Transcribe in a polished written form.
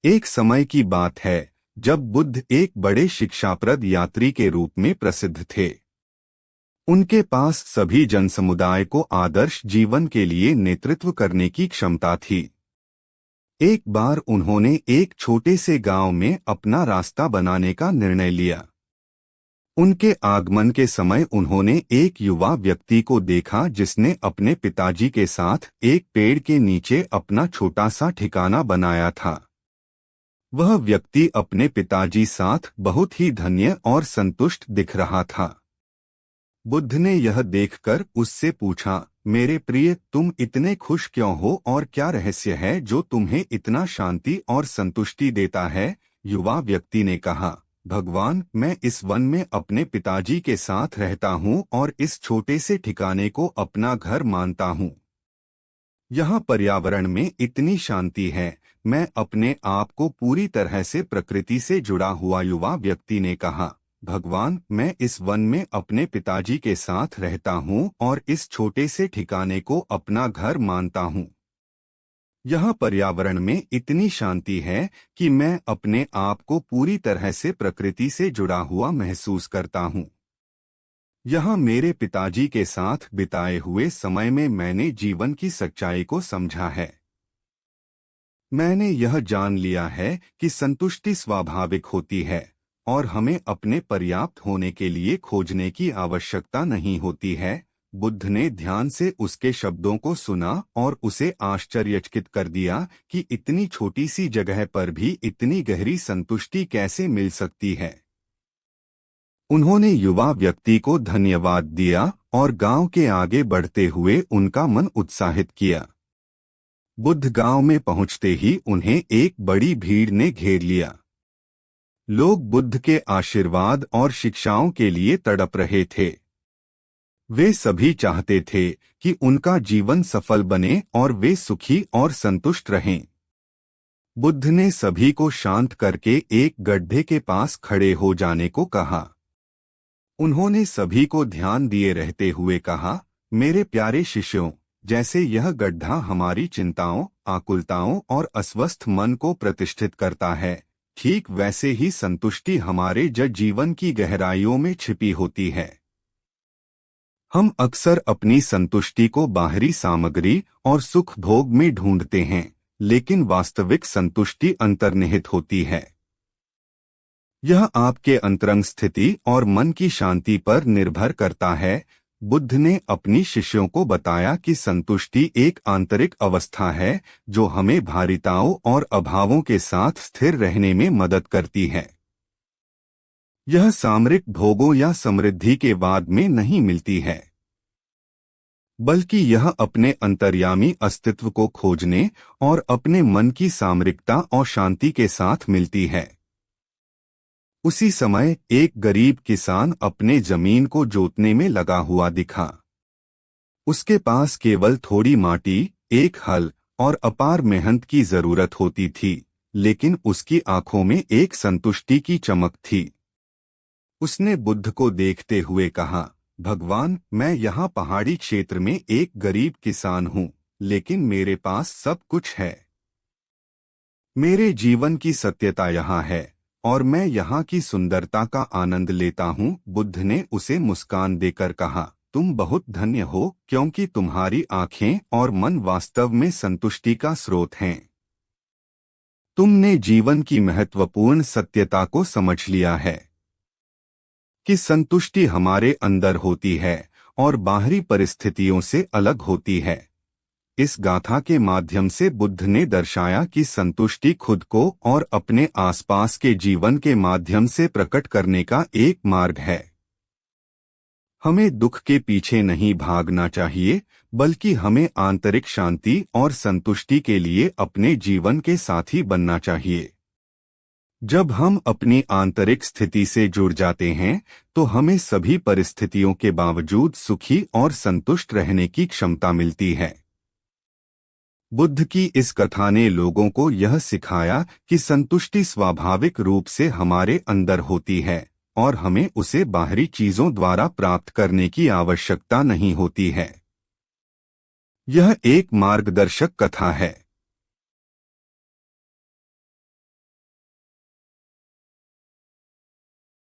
एक समय की बात है जब बुद्ध एक बड़े शिक्षाप्रद यात्री के रूप में प्रसिद्ध थे। उनके पास सभी जनसमुदाय को आदर्श जीवन के लिए नेतृत्व करने की क्षमता थी। एक बार उन्होंने एक छोटे से गांव में अपना रास्ता बनाने का निर्णय लिया। उनके आगमन के समय उन्होंने एक युवा व्यक्ति को देखा जिसने अपने पिताजी के साथ एक पेड़ के नीचे अपना छोटा सा ठिकाना बनाया था। वह व्यक्ति अपने पिताजी साथ बहुत ही धन्य और संतुष्ट दिख रहा था। बुद्ध ने यह देखकर उससे पूछा, मेरे प्रिय, तुम इतने खुश क्यों हो और क्या रहस्य है जो तुम्हें इतना शांति और संतुष्टि देता है? युवा व्यक्ति ने कहा, भगवान, मैं इस वन में अपने पिताजी के साथ रहता हूँ और इस छोटे से ठिकाने को अपना घर मानता हूँ। यहाँ पर्यावरण में इतनी शांति है, मैं अपने आप को पूरी तरह से प्रकृति से जुड़ा हुआ। युवा व्यक्ति ने कहा, भगवान, मैं इस वन में अपने पिताजी के साथ रहता हूँ और इस छोटे से ठिकाने को अपना घर मानता हूँ। यह पर्यावरण में इतनी शांति है कि मैं अपने आप को पूरी तरह से प्रकृति से जुड़ा हुआ महसूस करता हूँ। यहाँ मेरे पिताजी के साथ बिताए हुए समय में मैंने जीवन की सच्चाई को समझा है। मैंने यह जान लिया है कि संतुष्टि स्वाभाविक होती है और हमें अपने पर्याप्त होने के लिए खोजने की आवश्यकता नहीं होती है। बुद्ध ने ध्यान से उसके शब्दों को सुना और उसे आश्चर्यचकित कर दिया कि इतनी छोटी सी जगह पर भी इतनी गहरी संतुष्टि कैसे मिल सकती है। उन्होंने युवा व्यक्ति को धन्यवाद दिया और गांव के आगे बढ़ते हुए उनका मन उत्साहित किया। बुद्ध गांव में पहुंचते ही उन्हें एक बड़ी भीड़ ने घेर लिया। लोग बुद्ध के आशीर्वाद और शिक्षाओं के लिए तड़प रहे थे। वे सभी चाहते थे कि उनका जीवन सफल बने और वे सुखी और संतुष्ट रहें। बुद्ध ने सभी को शांत करके एक गड्ढे के पास खड़े हो जाने को कहा। उन्होंने सभी को ध्यान दिए रहते हुए कहा, मेरे प्यारे शिष्यों, जैसे यह गड्ढा हमारी चिंताओं, आकुलताओं और अस्वस्थ मन को प्रतिष्ठित करता है, ठीक वैसे ही संतुष्टि हमारे जीवन की गहराइयों में छिपी होती है। हम अक्सर अपनी संतुष्टि को बाहरी सामग्री और सुख भोग में ढूंढते हैं, लेकिन वास्तविक संतुष्टि अंतर्निहित होती है। यह आपके अंतरंग स्थिति और मन की शांति पर निर्भर करता है। बुद्ध ने अपनी शिष्यों को बताया कि संतुष्टि एक आंतरिक अवस्था है जो हमें भारिताओं और अभावों के साथ स्थिर रहने में मदद करती है। यह सामरिक भोगों या समृद्धि के बाद में नहीं मिलती है, बल्कि यह अपने अंतर्यामी अस्तित्व को खोजने और अपने मन की सामरिकता और शांति के साथ मिलती है। उसी समय एक गरीब किसान अपने जमीन को जोतने में लगा हुआ दिखा। उसके पास केवल थोड़ी माटी, एक हल और अपार मेहनत की जरूरत होती थी, लेकिन उसकी आंखों में एक संतुष्टि की चमक थी। उसने बुद्ध को देखते हुए कहा, भगवान, मैं यहाँ पहाड़ी क्षेत्र में एक गरीब किसान हूँ, लेकिन मेरे पास सब कुछ है। मेरे जीवन की सत्यता यहाँ है और मैं यहाँ की सुंदरता का आनंद लेता हूँ। बुद्ध ने उसे मुस्कान देकर कहा, तुम बहुत धन्य हो क्योंकि तुम्हारी आंखें और मन वास्तव में संतुष्टि का स्रोत हैं। तुमने जीवन की महत्वपूर्ण सत्यता को समझ लिया है कि संतुष्टि हमारे अंदर होती है और बाहरी परिस्थितियों से अलग होती है। इस गाथा के माध्यम से बुद्ध ने दर्शाया कि संतुष्टि खुद को और अपने आसपास के जीवन के माध्यम से प्रकट करने का एक मार्ग है। हमें दुख के पीछे नहीं भागना चाहिए, बल्कि हमें आंतरिक शांति और संतुष्टि के लिए अपने जीवन के साथी बनना चाहिए। जब हम अपनी आंतरिक स्थिति से जुड़ जाते हैं, तो हमें सभी परिस्थितियों के बावजूद सुखी और संतुष्ट रहने की क्षमता मिलती है। बुद्ध की इस कथा ने लोगों को यह सिखाया कि संतुष्टि स्वाभाविक रूप से हमारे अंदर होती है और हमें उसे बाहरी चीजों द्वारा प्राप्त करने की आवश्यकता नहीं होती है। यह एक मार्गदर्शक कथा है।